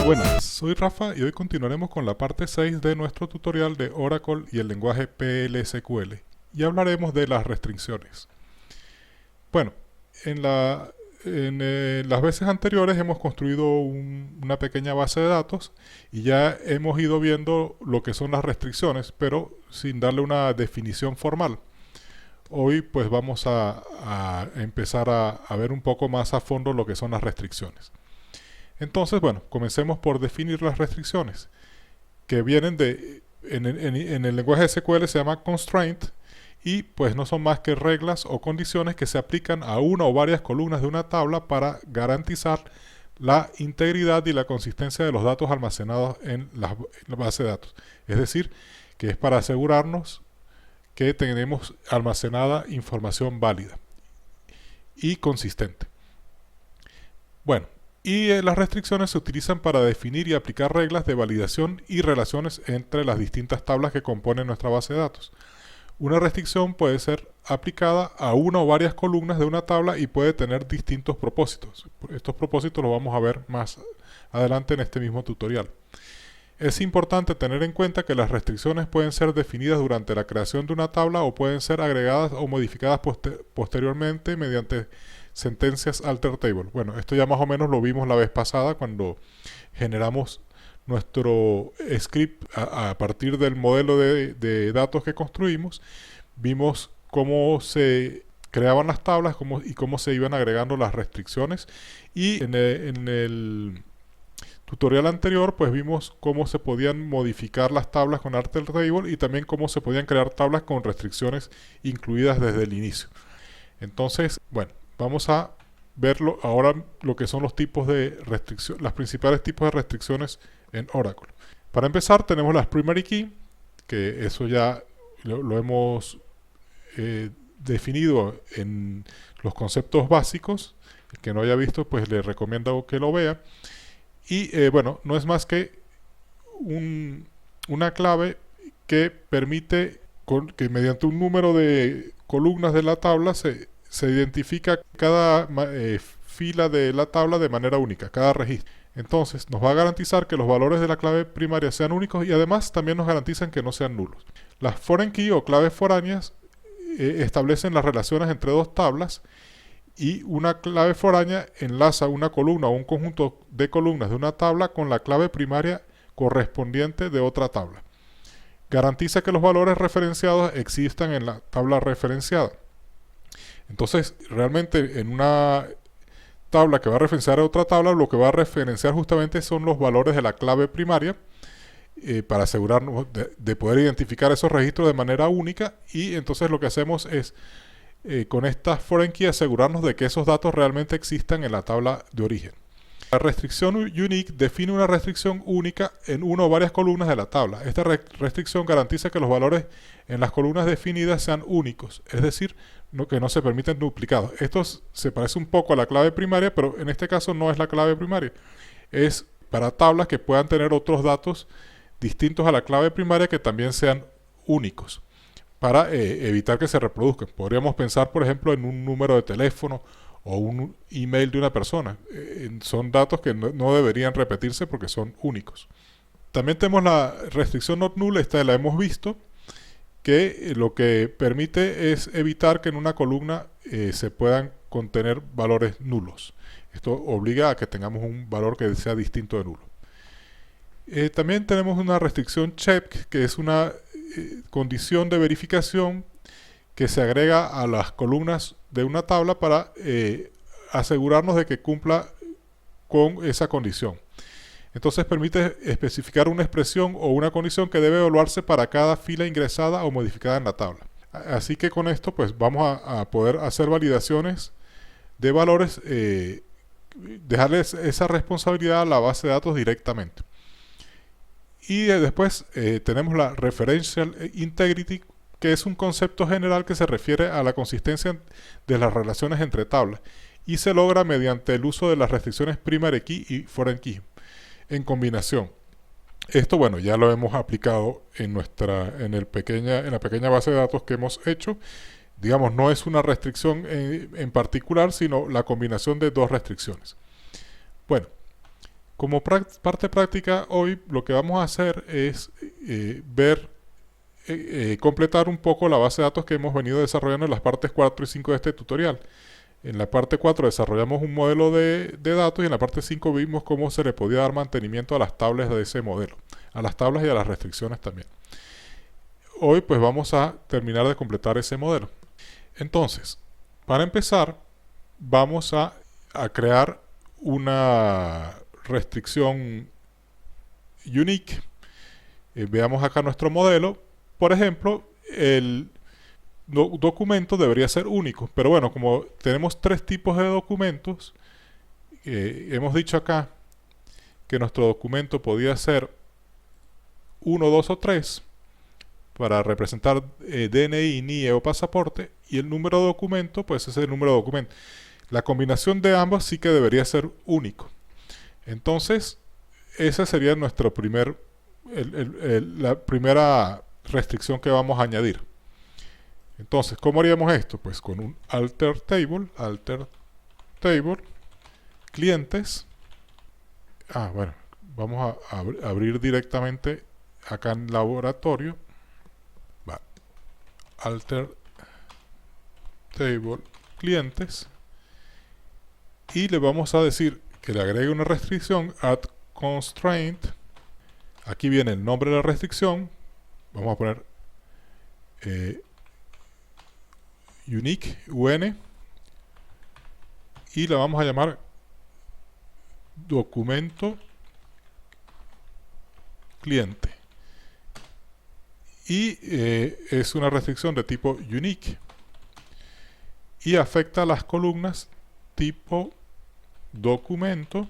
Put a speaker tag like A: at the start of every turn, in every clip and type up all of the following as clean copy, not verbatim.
A: Buenas, soy Rafa y hoy continuaremos con la parte 6 de nuestro tutorial de Oracle y el lenguaje PL/SQL y hablaremos de las restricciones. Bueno, en las veces anteriores hemos construido una pequeña base de datos y ya hemos ido viendo lo que son las restricciones, pero sin darle una definición formal. Hoy pues vamos a empezar a ver un poco más a fondo lo que son las restricciones. Entonces, bueno, comencemos por definir las restricciones, que vienen en el lenguaje SQL se llama constraint, y pues no son más que reglas o condiciones que se aplican a una o varias columnas de una tabla para garantizar la integridad y la consistencia de los datos almacenados en la base de datos. Es decir, que es para asegurarnos que tenemos almacenada información válida y consistente. Bueno, las restricciones se utilizan para definir y aplicar reglas de validación y relaciones entre las distintas tablas que componen nuestra base de datos. Una restricción puede ser aplicada a una o varias columnas de una tabla y puede tener distintos propósitos. Estos propósitos los vamos a ver más adelante en este mismo tutorial. Es importante tener en cuenta que las restricciones pueden ser definidas durante la creación de una tabla o pueden ser agregadas o modificadas posteriormente mediante sentencias alter table. Bueno, esto ya más o menos lo vimos la vez pasada cuando generamos nuestro script a partir del modelo de datos que construimos. Vimos cómo se creaban las tablas y cómo se iban agregando las restricciones, y en el tutorial anterior pues vimos cómo se podían modificar las tablas con alter table y también cómo se podían crear tablas con restricciones incluidas desde el inicio. Entonces, bueno, vamos a verlo ahora lo que son los tipos de restricciones, los principales tipos de restricciones en Oracle. Para empezar tenemos las primary key, que eso ya lo hemos definido en los conceptos básicos. El que no haya visto pues le recomiendo que lo vea. Y bueno, no es más que una clave que permite que mediante un número de columnas de la tabla se identifica cada fila de la tabla de manera única, cada registro. Entonces nos va a garantizar que los valores de la clave primaria sean únicos y además también nos garantizan que no sean nulos. Las foreign key o claves foráneas establecen las relaciones entre dos tablas, y una clave foránea enlaza una columna o un conjunto de columnas de una tabla con la clave primaria correspondiente de otra tabla. Garantiza que los valores referenciados existan en la tabla referenciada. Entonces, realmente en una tabla que va a referenciar a otra tabla, lo que va a referenciar justamente son los valores de la clave primaria, para asegurarnos de poder identificar esos registros de manera única. Y entonces lo que hacemos es con estas foreign key asegurarnos de que esos datos realmente existan en la tabla de origen. La restricción unique define una restricción única en una o varias columnas de la tabla. Esta restricción garantiza que los valores en las columnas definidas sean únicos, es decir, que no se permiten duplicados. Esto se parece un poco a la clave primaria, pero en este caso no es la clave primaria. Es para tablas que puedan tener otros datos distintos a la clave primaria que también sean únicos, para evitar que se reproduzcan. Podríamos pensar, por ejemplo, en un número de teléfono o un email de una persona. Son datos que no deberían repetirse porque son únicos. También tenemos la restricción not null, esta la hemos visto, que lo que permite es evitar que en una columna se puedan contener valores nulos. Esto obliga a que tengamos un valor que sea distinto de nulo. También tenemos una restricción check, que es una condición de verificación que se agrega a las columnas de una tabla para asegurarnos de que cumpla con esa condición. Entonces permite especificar una expresión o una condición que debe evaluarse para cada fila ingresada o modificada en la tabla. Así que con esto pues vamos a poder hacer validaciones de valores, dejarles esa responsabilidad a la base de datos directamente. Y después tenemos la referential integrity, que es un concepto general que se refiere a la consistencia de las relaciones entre tablas y se logra mediante el uso de las restricciones primary key y foreign key en combinación. Esto, bueno, ya lo hemos aplicado en la pequeña base de datos que hemos hecho. Digamos, no es una restricción en particular, sino la combinación de dos restricciones. Bueno, Como parte práctica, hoy lo que vamos a hacer es completar un poco la base de datos que hemos venido desarrollando en las partes 4 y 5 de este tutorial. En la parte 4 desarrollamos un modelo de datos y en la parte 5 vimos cómo se le podía dar mantenimiento a las tablas de ese modelo, a las tablas y a las restricciones también. Hoy pues vamos a terminar de completar ese modelo. Entonces, para empezar, vamos a crear una restricción unique. Veamos acá nuestro modelo. Por ejemplo, el documento debería ser único, pero bueno, como tenemos tres tipos de documentos, hemos dicho acá que nuestro documento podía ser 1, 2 o 3 para representar DNI, NIE o pasaporte, y el número de documento pues es el número de documento. La combinación de ambos sí que debería ser único. Entonces, esa sería nuestro la primera restricción que vamos a añadir. Entonces, ¿cómo haríamos esto? Pues con un alter table, clientes. Bueno, vamos a abrir directamente acá en laboratorio. Alter table clientes. Y le vamos a decir que le agregue una restricción, add constraint. Aquí viene el nombre de la restricción. Vamos a poner unique, UN, y la vamos a llamar documento cliente. Y es una restricción de tipo unique y afecta a las columnas tipo documento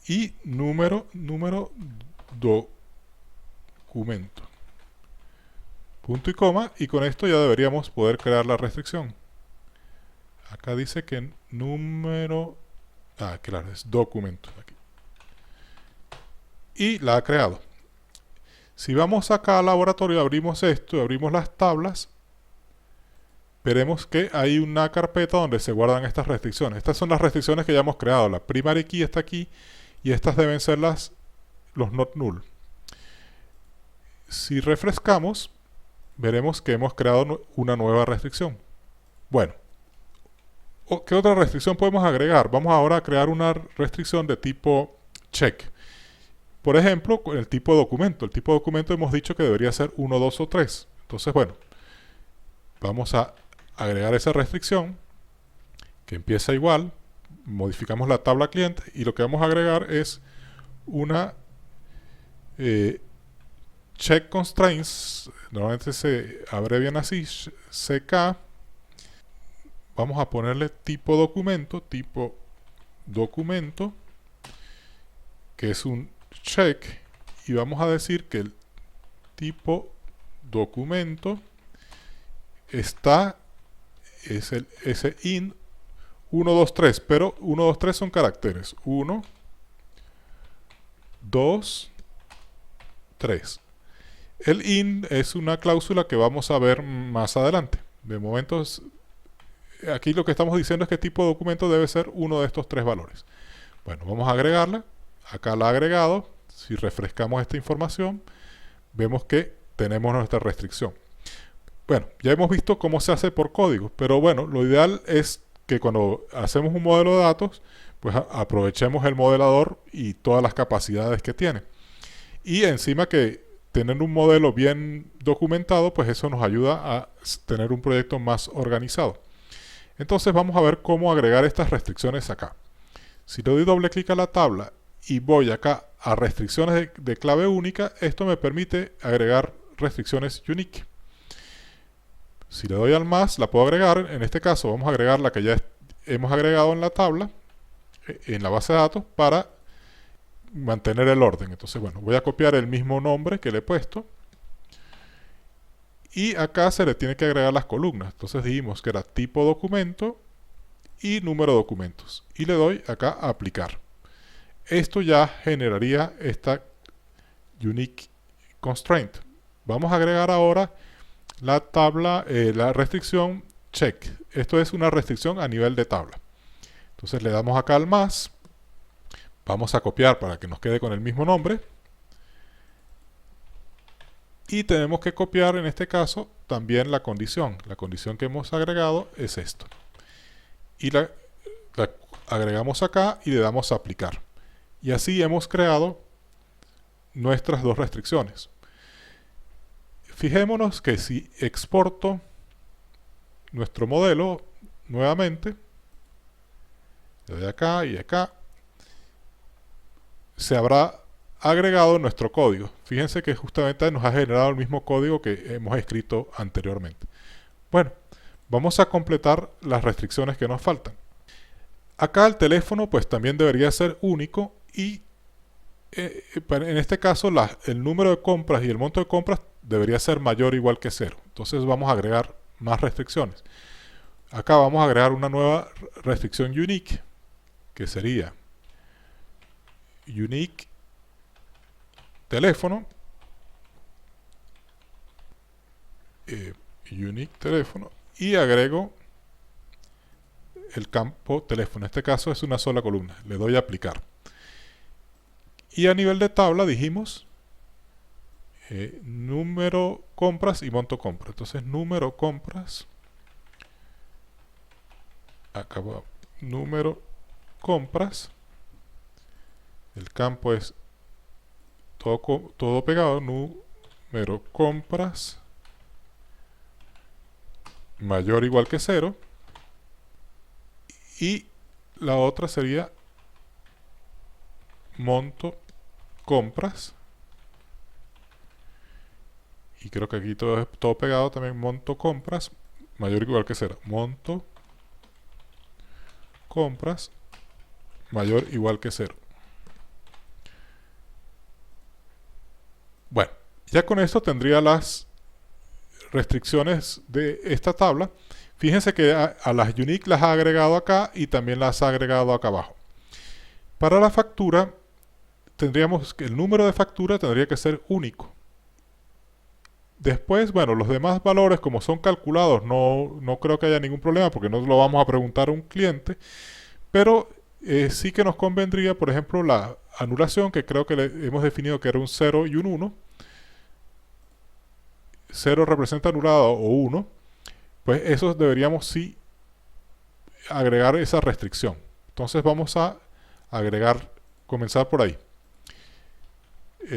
A: y número documento. Punto y coma, y con esto ya deberíamos poder crear la restricción. Acá dice que número... claro, es documento. Aquí. Y la ha creado. Si vamos acá al laboratorio, abrimos esto, abrimos las tablas, veremos que hay una carpeta donde se guardan estas restricciones. Estas son las restricciones que ya hemos creado. La primary key está aquí y estas deben ser los not null. Si refrescamos, veremos que hemos creado una nueva restricción. Bueno, ¿qué otra restricción podemos agregar? Vamos ahora a crear una restricción de tipo check. Por ejemplo, con el tipo de documento. El tipo de documento hemos dicho que debería ser 1, 2 o 3. Entonces, bueno, vamos a agregar esa restricción que empieza igual. Modificamos la tabla cliente y lo que vamos a agregar es una check constraints. Normalmente se abrevian así, CK. Vamos a ponerle tipo documento, que es un check, y vamos a decir que el tipo documento es ese in 1, 2, 3, pero 1, 2, 3 son caracteres. 1, 2, 3. El in es una cláusula que vamos a ver más adelante. De momento, aquí lo que estamos diciendo es que tipo de documento debe ser uno de estos tres valores. Bueno, vamos a agregarla. Acá la ha agregado. Si refrescamos esta información, vemos que tenemos nuestra restricción. Bueno, ya hemos visto cómo se hace por código, pero bueno, lo ideal es que cuando hacemos un modelo de datos, pues aprovechemos el modelador y todas las capacidades que tiene. Y encima que tener un modelo bien documentado, pues eso nos ayuda a tener un proyecto más organizado. Entonces vamos a ver cómo agregar estas restricciones acá. Si le doy doble clic a la tabla y voy acá a restricciones de clave única, esto me permite agregar restricciones unique. Si le doy al más, la puedo agregar. En este caso vamos a agregar la que ya hemos agregado en la tabla, en la base de datos, para mantener el orden. Entonces, bueno, voy a copiar el mismo nombre que le he puesto. Y acá se le tiene que agregar las columnas. Entonces dijimos que era tipo documento y número de documentos. Y le doy acá a aplicar. Esto ya generaría esta unique constraint. Vamos a agregar ahora la tabla, la restricción check. Esto es una restricción a nivel de tabla. Entonces le damos acá al más Vamos a copiar para que nos quede con el mismo nombre. Y tenemos que copiar en este caso también la condición. La condición que hemos agregado es esto. Y la agregamos acá y le damos a aplicar. Y así hemos creado nuestras dos restricciones. Fijémonos que si exporto nuestro modelo nuevamente, le doy acá y acá, se habrá agregado nuestro código. Fíjense que justamente nos ha generado el mismo código que hemos escrito anteriormente. Bueno, vamos a completar las restricciones que nos faltan. Acá el teléfono pues también debería ser único y en este caso el número de compras y el monto de compras debería ser mayor o igual que 0. Entonces vamos a agregar más restricciones. Acá vamos a agregar una nueva restricción unique, que sería unique teléfono, unique teléfono, y agrego el campo teléfono. En este caso es una sola columna. Le doy a aplicar. Y a nivel de tabla dijimos número compras y monto compras. Entonces número compras, acá va, número compras, el campo es todo pegado, número compras mayor o igual que 0, y la otra sería monto compras, y creo que aquí todo pegado también, monto compras mayor o igual que 0, monto compras mayor o igual que 0. Bueno, ya con esto tendría las restricciones de esta tabla. Fíjense que a las unique las ha agregado acá y también las ha agregado acá abajo. Para la factura tendríamos que el número de factura tendría que ser único. Después, bueno, los demás valores como son calculados no creo que haya ningún problema porque no lo vamos a preguntar a un cliente, pero sí que nos convendría, por ejemplo, la anulación, que creo que hemos definido que era un 0 y un 1. 0 representa anulado o 1. Pues esos deberíamos sí agregar esa restricción. Entonces vamos a agregar, comenzar por ahí.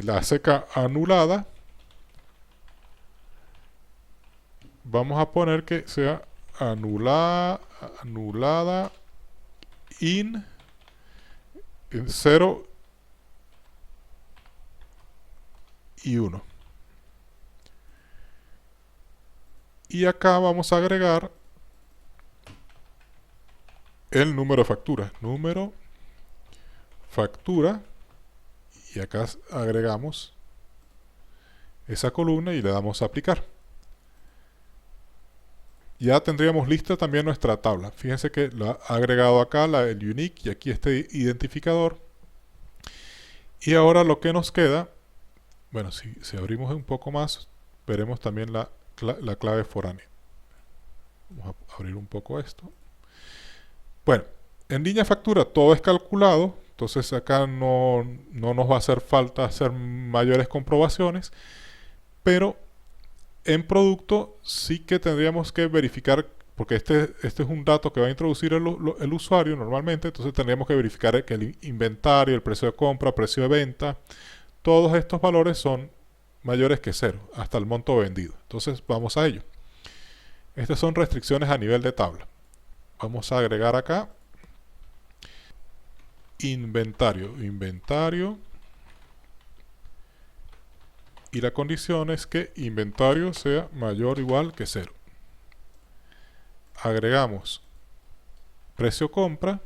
A: La seca anulada, vamos a poner que sea anulada en 0 y 1. Y acá vamos a agregar el número de factura. Número factura. Y acá agregamos esa columna y le damos a aplicar. Ya tendríamos lista también nuestra tabla. Fíjense que la ha agregado acá el unique y aquí este identificador. Y ahora lo que nos queda, bueno, si abrimos un poco más, veremos también la clave foránea. Vamos a abrir un poco esto. Bueno, en línea factura todo es calculado, entonces acá no nos va a hacer falta hacer mayores comprobaciones, pero en producto sí que tendríamos que verificar, porque este es un dato que va a introducir el usuario normalmente, entonces tendríamos que verificar que el inventario, el precio de compra, precio de venta, todos estos valores son mayores que 0, hasta el monto vendido. Entonces vamos a ello. Estas son restricciones a nivel de tabla. Vamos a agregar acá inventario, y la condición es que inventario sea mayor o igual que 0. Agregamos precio compra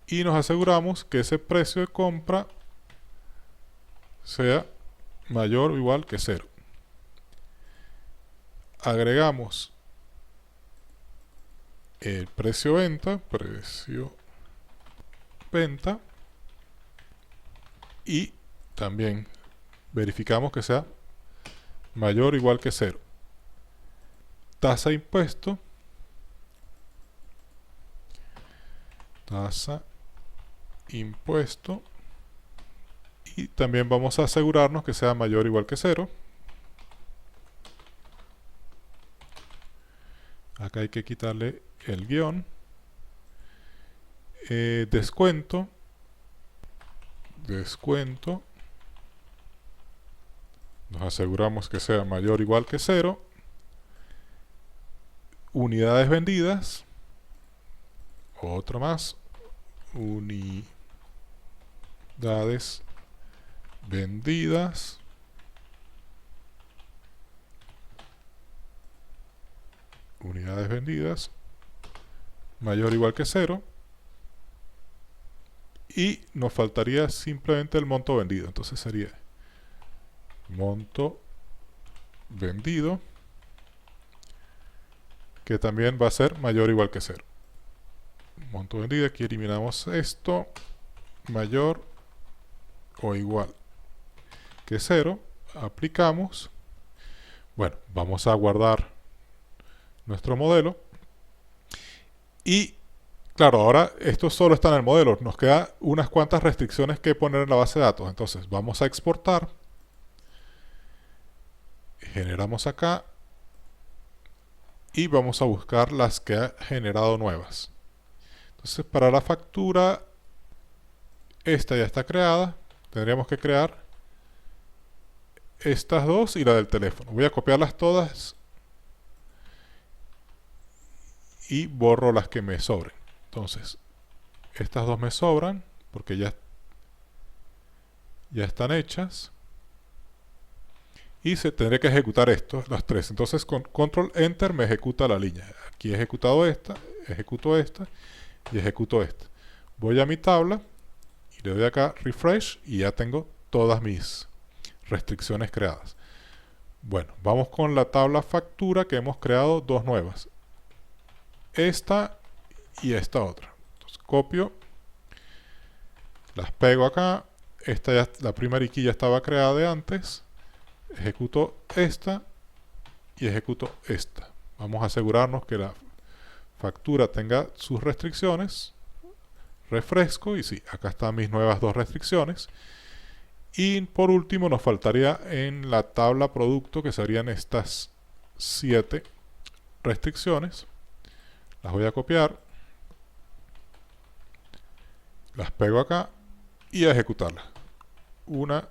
A: y nos aseguramos que ese precio de compra sea mayor o igual que 0. Agregamos el precio venta, y también verificamos que sea mayor o igual que 0. Tasa impuesto, tasa impuesto, y también vamos a asegurarnos que sea mayor o igual que 0. Acá hay que quitarle el guión. Descuento. Nos aseguramos que sea mayor o igual que 0. Unidades vendidas. Otro más. Unidades vendidas. Unidades vendidas. Mayor o igual que 0. Y nos faltaría simplemente el monto vendido. Entonces sería monto vendido, que también va a ser mayor o igual que 0. Monto vendido, aquí eliminamos esto, mayor o igual que 0. Aplicamos. Bueno, vamos a guardar nuestro modelo. Y claro, ahora esto solo está en el modelo. Nos quedan unas cuantas restricciones que poner en la base de datos. Entonces vamos a exportar. Generamos acá. Y vamos a buscar las que ha generado nuevas. Entonces para la factura, esta ya está creada. Tendríamos que crear estas dos y la del teléfono. Voy a copiarlas todas y borro las que me sobren. Entonces, estas dos me sobran porque ya están hechas. Y tendré que ejecutar las tres. Entonces con control enter me ejecuta la línea. Aquí he ejecutado esta, ejecuto esta y ejecuto esta. Voy a mi tabla y le doy acá refresh y ya tengo todas mis restricciones creadas. Bueno, vamos con la tabla factura, que hemos creado dos nuevas. Esta y esta otra. Entonces copio, las pego acá. Esta ya, la primera key ya estaba creada de antes. Ejecuto esta y ejecuto esta. Vamos a asegurarnos que la factura tenga sus restricciones. Refresco y sí, acá están mis nuevas dos restricciones. Y por último nos faltaría en la tabla producto, que serían estas 7 restricciones. Las voy a copiar, las pego acá y a ejecutarlas. 1,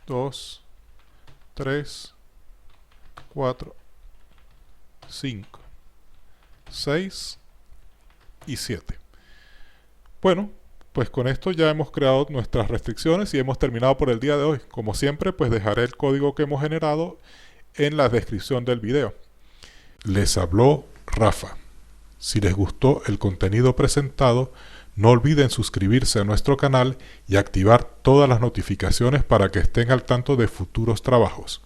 A: 2, 3, 4, 5, 6 y 7. Bueno, pues con esto ya hemos creado nuestras restricciones y hemos terminado por el día de hoy. Como siempre, pues dejaré el código que hemos generado en la descripción del video. Les habló Rafa. Si les gustó el contenido presentado, no olviden suscribirse a nuestro canal y activar todas las notificaciones para que estén al tanto de futuros trabajos.